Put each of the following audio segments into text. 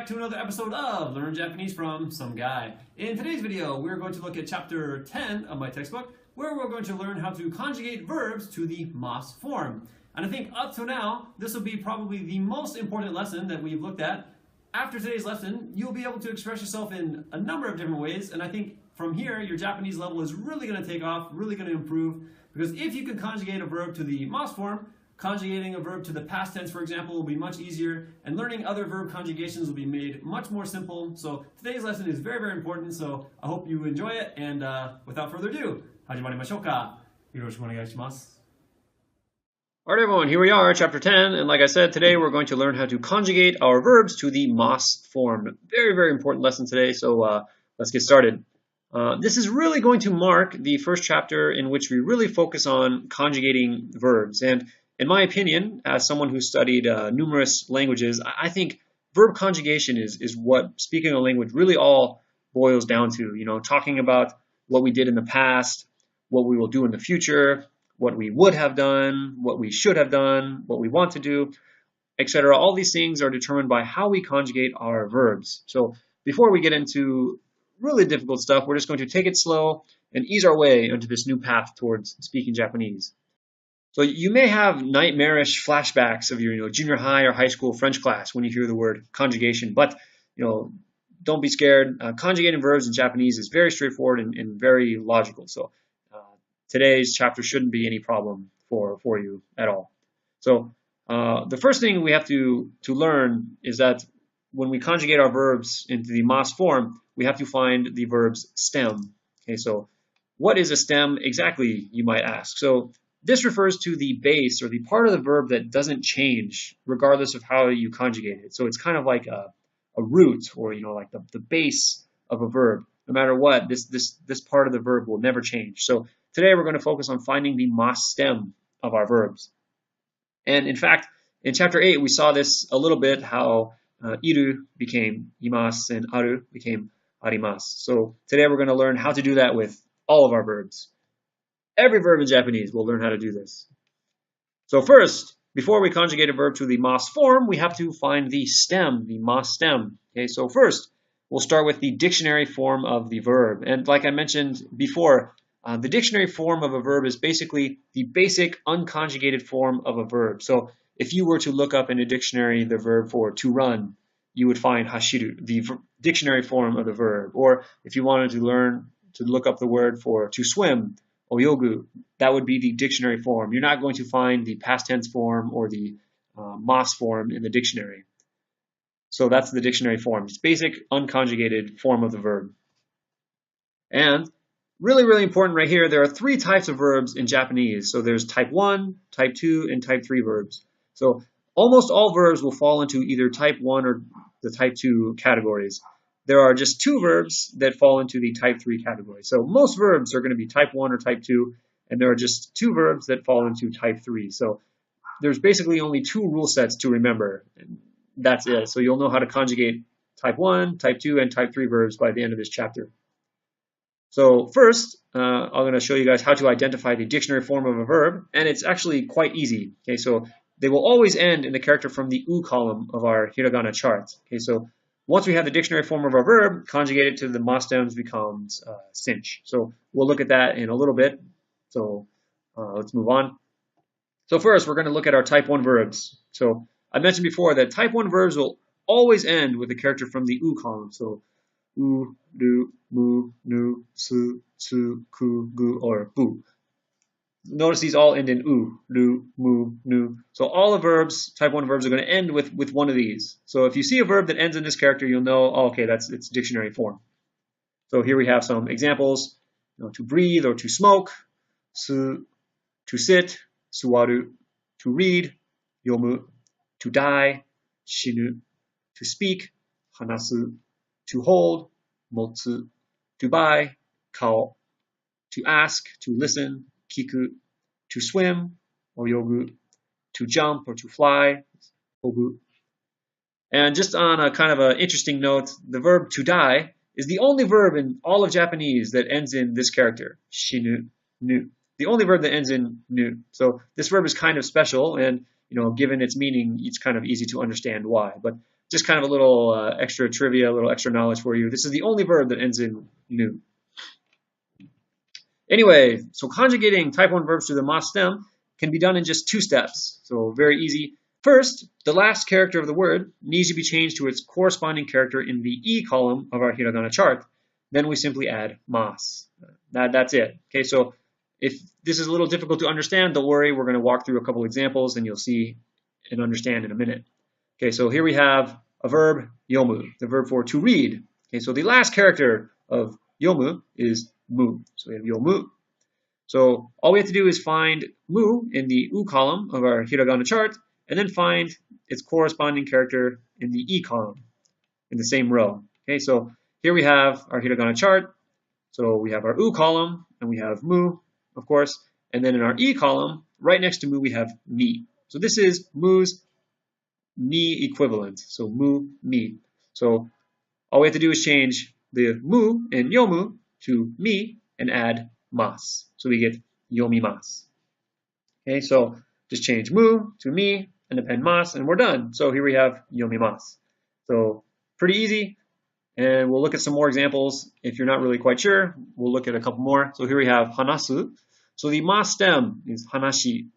to another episode of Learn Japanese from Some Guy. In today's video, we're going to look at chapter 10 of my textbook, where we're going to learn how to conjugate verbs to the mas form. And I think up to now, this will be probably the most important lesson that we've looked at. After today's lesson, you'll be able to express yourself in a number of different ways, and I think from here, your Japanese level is really going to take off, really going to improve, because if you can conjugate a verb to the mas form, conjugating a verb to the past tense, for example, will be much easier, and learning other verb conjugations will be made much more simple. So today's lesson is very, very important, so I hope you enjoy it, and without further ado, 始まりましょうか。よろしくお願いします。Alright everyone, here we are, chapter 10, and like I said, today we're going to learn how to conjugate our verbs to the mas form. Very, very important lesson today, so let's get started. This is really going to mark the first chapter in which we really focus on conjugating verbs, and in my opinion, as someone who studied numerous languages, I think verb conjugation is what speaking a language really all boils down to. You know, talking about what we did in the past, what we will do in the future, what we would have done, what we should have done, what we want to do, etc. All these things are determined by how we conjugate our verbs. So before we get into really difficult stuff, we're just going to take it slow and ease our way into this new path towards speaking Japanese. So you may have nightmarish flashbacks of your junior high or high school French class when you hear the word conjugation, but don't be scared. Conjugating verbs in Japanese is very straightforward and very logical. So today's chapter shouldn't be any problem for you at all. So the first thing we have to learn is that when we conjugate our verbs into the mas form, we have to find the verb's stem. Okay, so what is a stem exactly, you might ask? So this refers to the base or the part of the verb that doesn't change regardless of how you conjugate it. So it's kind of like a root, or like the base of a verb. No matter what, this part of the verb will never change. So today we're going to focus on finding the mas stem of our verbs. And in fact, in chapter 8 we saw this a little bit, how iru became imasu and aru became arimasu. So today we're going to learn how to do that with all of our verbs. Every verb in Japanese, we'll learn how to do this. So first, before we conjugate a verb to the mas form, we have to find the stem, the mas stem. Okay, so first, we'll start with the dictionary form of the verb. And like I mentioned before, the dictionary form of a verb is basically the basic unconjugated form of a verb. So if you were to look up in a dictionary the verb for to run, you would find hashiru, the dictionary form of the verb. Or if you wanted to learn to look up the word for to swim, oyogu, that would be the dictionary form. You're not going to find the past tense form or the mas form in the dictionary. So that's the dictionary form. It's basic unconjugated form of the verb. And really, really important right here, there are three types of verbs in Japanese. So there's type 1, type 2, and type 3 verbs. So almost all verbs will fall into either type 1 or the type 2 categories. There are just two verbs that fall into the type 3 category. So most verbs are going to be type 1 or type 2, and there are just two verbs that fall into type 3. So there's basically only two rule sets to remember, and that's it. So you'll know how to conjugate type 1, type 2, and type 3 verbs by the end of this chapter. So first, I'm going to show you guys how to identify the dictionary form of a verb, and it's actually quite easy. Okay, so they will always end in the character from the U column of our Hiragana chart. Okay, so once we have the dictionary form of our verb, conjugate it to the mas stems becomes cinch. So we'll look at that in a little bit. So let's move on. So first, we're going to look at our type 1 verbs. So I mentioned before that type 1 verbs will always end with a character from the U column. So u, ru, mu, nu, su, tsu, ku, gu, or bu. Notice these all end in u, ru, mu, nu. So all the verbs, type 1 verbs, are going to end with one of these. So if you see a verb that ends in this character, you'll know, oh, okay, that's its dictionary form. So here we have some examples. To breathe or to smoke, su, to sit, suwaru, to read, yomu, to die, shinu, to speak, hanasu, to hold, motsu, to buy, kao, to ask, to listen, kiku, to swim, oyogu, to jump or to fly, hobu. And just on a kind of an interesting note, the verb to die is the only verb in all of Japanese that ends in this character, shinu, nu. The only verb that ends in nu. So this verb is kind of special, and given its meaning, it's kind of easy to understand why. But just kind of a little extra trivia, a little extra knowledge for you. This is the only verb that ends in nu. Anyway, so conjugating type 1 verbs to the mas stem can be done in just 2 steps. So very easy. First, the last character of the word needs to be changed to its corresponding character in the E column of our hiragana chart. Then we simply add mas. That's it. Okay, so if this is a little difficult to understand, don't worry. We're going to walk through a couple examples and you'll see and understand in a minute. Okay, so here we have a verb, yomu, the verb for to read. Okay, so the last character of yomu is mu. So we have yomu. So all we have to do is find mu in the u column of our hiragana chart, and then find its corresponding character in the e column in the same row. Okay, so here we have our hiragana chart. So we have our u column, and we have mu, of course, and then in our e column, right next to mu, we have mi. So this is mu's mi equivalent. So mu, mi. So all we have to do is change the mu in yomu to mi and add mas. So we get yomimasu. Okay, so just change mu to mi and append mas, and we're done. So here we have yomimasu. So pretty easy. And we'll look at some more examples. If you're not really quite sure, we'll look at a couple more. So here we have hanasu. So the mas stem is hanashi.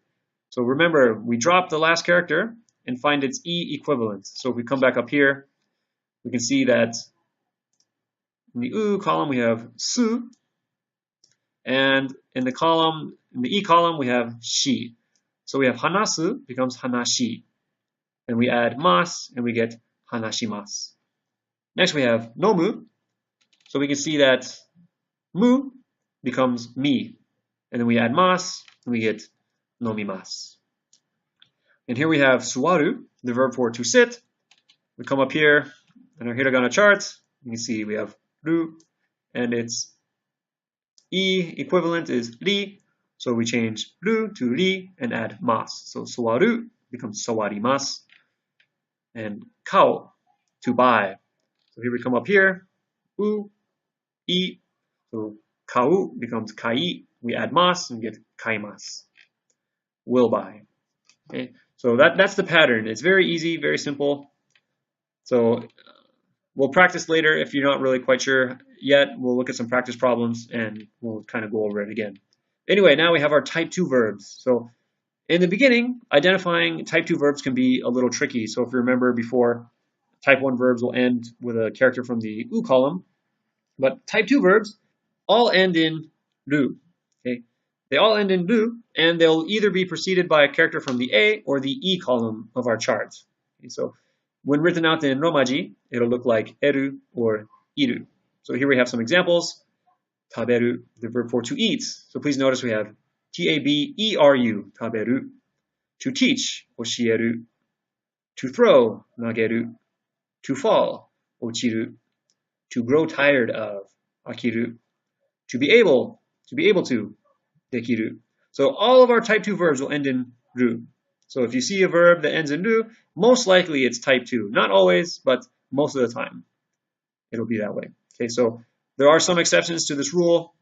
So remember, we drop the last character and find its e equivalent. So if we come back up here, we can see that in the u column we have su, and in the e column we have shi. So we have hanasu becomes hanashi, and we add mas and we get hanashimasu. Next we have nomu. So we can see that mu becomes mi, and then we add mas and we get nomimasu. And here we have suwaru, the verb for to sit. We come up here in our hiragana chart. You can see we have ru, and its e equivalent is ri. So we change ru to ri and add mas. So suwaru becomes sawarimasu. And kao, to buy. So here we come up here, u, e. So kau becomes kai. We add mas and get kaimasu. Will buy. Okay. So that's the pattern. It's very easy, very simple. So we'll practice later if you're not really quite sure yet. We'll look at some practice problems and we'll kind of go over it again. Anyway, now we have our type 2 verbs. So in the beginning, identifying type 2 verbs can be a little tricky. So if you remember before, type 1 verbs will end with a character from the u column, but type 2 verbs all end in ru. Okay? They all end in ru, and they'll either be preceded by a character from the a or the e column of our chart. Okay, so when written out in romaji, it'll look like eru or iru. So here we have some examples. Taberu, the verb for to eat. So please notice we have taberu, taberu. To teach, oshieru. To throw, nageru. To fall, ochiru. To grow tired of, akiru. To be able to, dekiru. So all of our type 2 verbs will end in ru. So if you see a verb that ends in ru, most likely it's type 2. Not always, but most of the time it'll be that way. Okay, so there are some exceptions to this rule.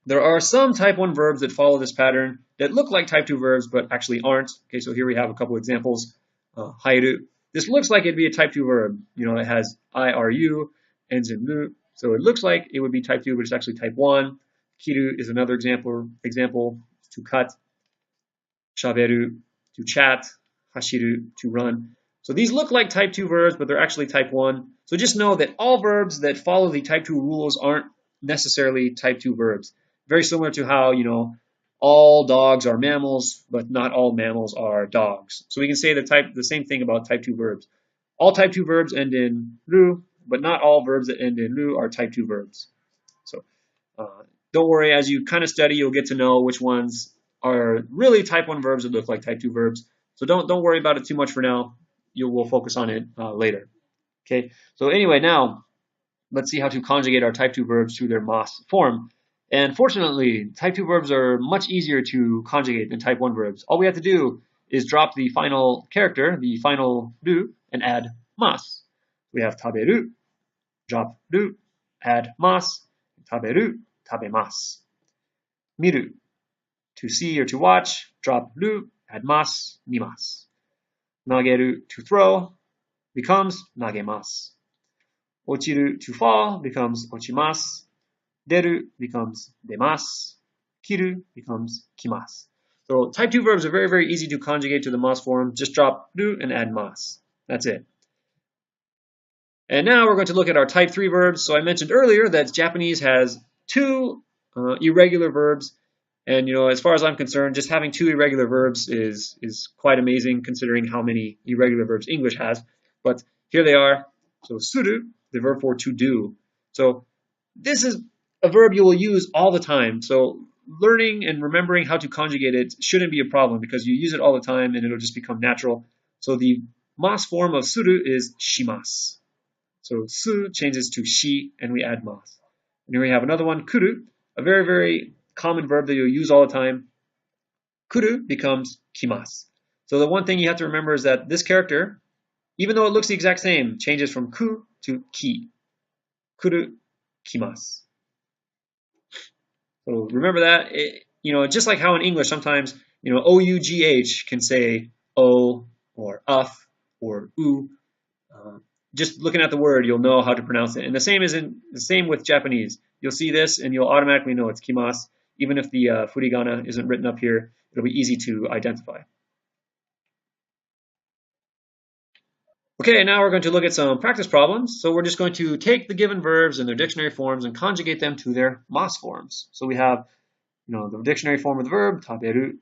There are some type 1 verbs that follow this pattern that look like type 2 verbs but actually aren't. Okay, so here we have a couple examples. Hairu. This looks like it'd be a type 2 verb. You know, it has iru, ends in ru. So it looks like it would be type 2, but it's actually type 1. Kiru is another example, to cut. Shaberu, to chat. Hashiru, to run. So these look like type 2 verbs, but they're actually type 1. So just know that all verbs that follow the type 2 rules aren't necessarily type 2 verbs. Very similar to how, you know, all dogs are mammals, but not all mammals are dogs. So we can say the same thing about type 2 verbs. All type 2 verbs end in ru, but not all verbs that end in ru are type 2 verbs. So don't worry, as you kind of study, you'll get to know which ones are really type 1 verbs that look like type 2 verbs. So don't worry about it too much for now. We'll focus on it later. Okay. So anyway, now let's see how to conjugate our type 2 verbs to their mas form. And fortunately, type 2 verbs are much easier to conjugate than type 1 verbs. All we have to do is drop the final character, the final ru, and add mas. We have taberu, drop ru, add mas, taberu, tabemasu. Miru, to see or to watch, drop ru, add mas, mimasu. Nageru, to throw, becomes nagemasu. Ochiru, to fall, becomes ochimasu. Deru becomes demasu. Kiru becomes kimasu. So type 2 verbs are very, very easy to conjugate to the mas form. Just drop ru and add mas. That's it. And now we're going to look at our type 3 verbs. So I mentioned earlier that Japanese has 2 irregular verbs. And, as far as I'm concerned, just having 2 irregular verbs is quite amazing considering how many irregular verbs English has. But here they are. So suru, the verb for to do. So this is a verb you will use all the time. So learning and remembering how to conjugate it shouldn't be a problem because you use it all the time and it'll just become natural. So the mas form of suru is shimasu. So su changes to shi, and we add mas. And here we have another one, kuru, a very, very common verb that you'll use all the time. Kuru becomes kimasu. So the one thing you have to remember is that this character, even though it looks the exact same, changes from ku to ki. Kuru, kimasu. So remember that, just like how in English sometimes, O-U-G-H can say O or uf or u. Just looking at the word, you'll know how to pronounce it. And the same with Japanese. You'll see this and you'll automatically know it's kimasu. Even if the Hiragana isn't written up here, it'll be easy to identify. Okay, now we're going to look at some practice problems. So we're just going to take the given verbs in their dictionary forms and conjugate them to their mas forms. So we have, the dictionary form of the verb, taberu,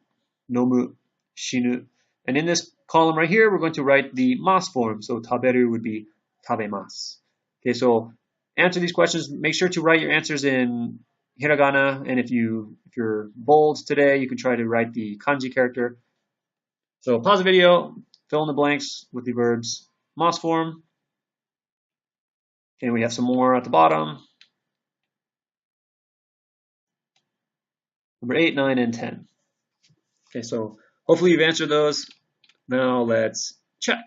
nomu, shinu. And in this column right here, we're going to write the mas form. So taberu would be tabemasu. Okay, so answer these questions. Make sure to write your answers in Hiragana. And if you're bold today, you can try to write the kanji character. So pause the video, fill in the blanks with the verbs mas form. Okay, we have some more at the bottom. Number 8, 9, and 10. Okay, so hopefully you've answered those. Now let's check.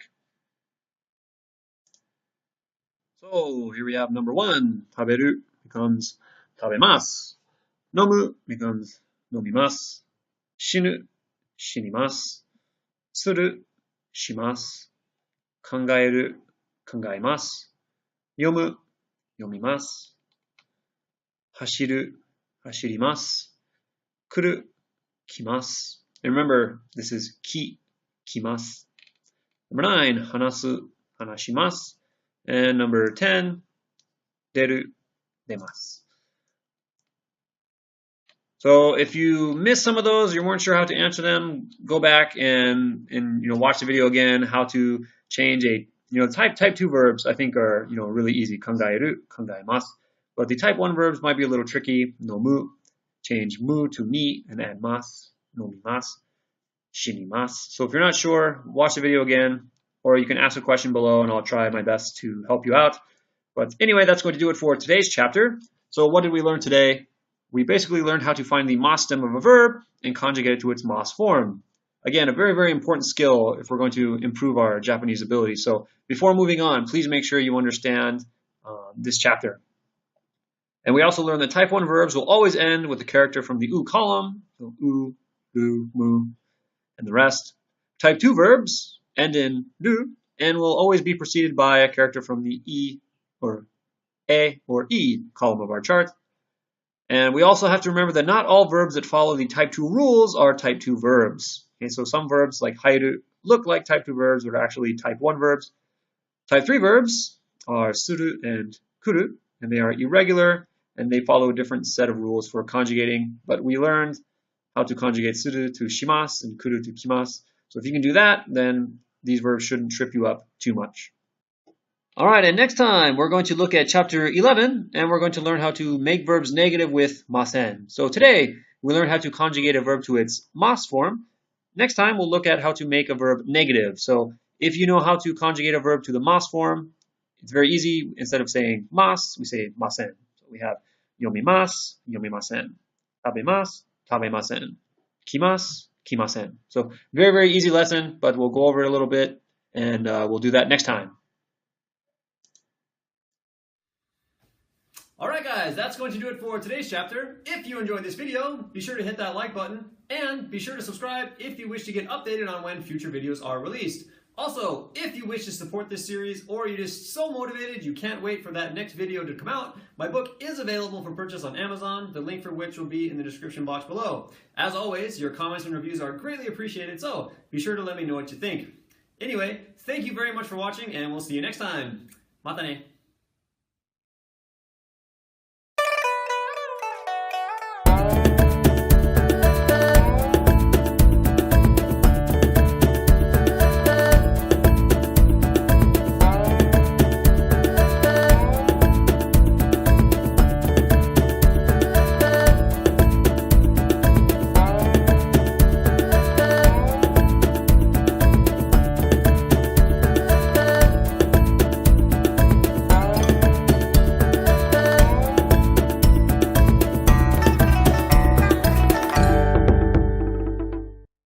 So here we have number 1. Taberu becomes tabemasu. Nomu becomes nomimasu. Shinu, shinimasu. Suru, shimasu. Kangaeru, kangaemasu. Yomu, yomimasu. Hashiru, hashirimasu. Kuru, kimasu. And remember, this is ki, kimasu. Number 9, hanasu, hanashimasu. And number 10, deru, demasu. So if you missed some of those, you weren't sure how to answer them, go back and watch the video again, how to change type 2 verbs I think are, really easy. Kangaeru, kangaemasu. But the type 1 verbs might be a little tricky. Nomu, change mu to ni and add mas. Nomimasu, shinimasu. So if you're not sure, watch the video again, or you can ask a question below and I'll try my best to help you out. But anyway, that's going to do it for today's chapter. So what did we learn today? We basically learned how to find the mas stem of a verb and conjugate it to its mas form. Again, a very, very important skill if we're going to improve our Japanese ability. So before moving on, please make sure you understand this chapter. And we also learned that type 1 verbs will always end with the character from the u column, so u, ru, mu, and the rest. Type 2 verbs end in ru and will always be preceded by a character from the e or a or e column of our chart. And we also have to remember that not all verbs that follow the type 2 rules are type 2 verbs. Okay, so some verbs like hairu look like type 2 verbs but are actually type 1 verbs. Type 3 verbs are suru and kuru, and they are irregular, and they follow a different set of rules for conjugating. But we learned how to conjugate suru to shimasu and kuru to kimasu. So if you can do that, then these verbs shouldn't trip you up too much. All right, and next time we're going to look at chapter 11, and we're going to learn how to make verbs negative with masen. So today we learned how to conjugate a verb to its mas form. Next time we'll look at how to make a verb negative. So if you know how to conjugate a verb to the mas form, it's very easy. Instead of saying mas, we say masen. So we have yomimasu, yomimasen. Tabemasu, tabemasen. Kimasu, kimasen. So very, very easy lesson, but we'll go over it a little bit, and we'll do that next time. Alright guys, that's going to do it for today's chapter. If you enjoyed this video, be sure to hit that like button, and be sure to subscribe if you wish to get updated on when future videos are released. Also, if you wish to support this series or you're just so motivated you can't wait for that next video to come out, my book is available for purchase on Amazon, the link for which will be in the description box below. As always, your comments and reviews are greatly appreciated, so be sure to let me know what you think. Anyway, thank you very much for watching and we'll see you next time. Mata ne!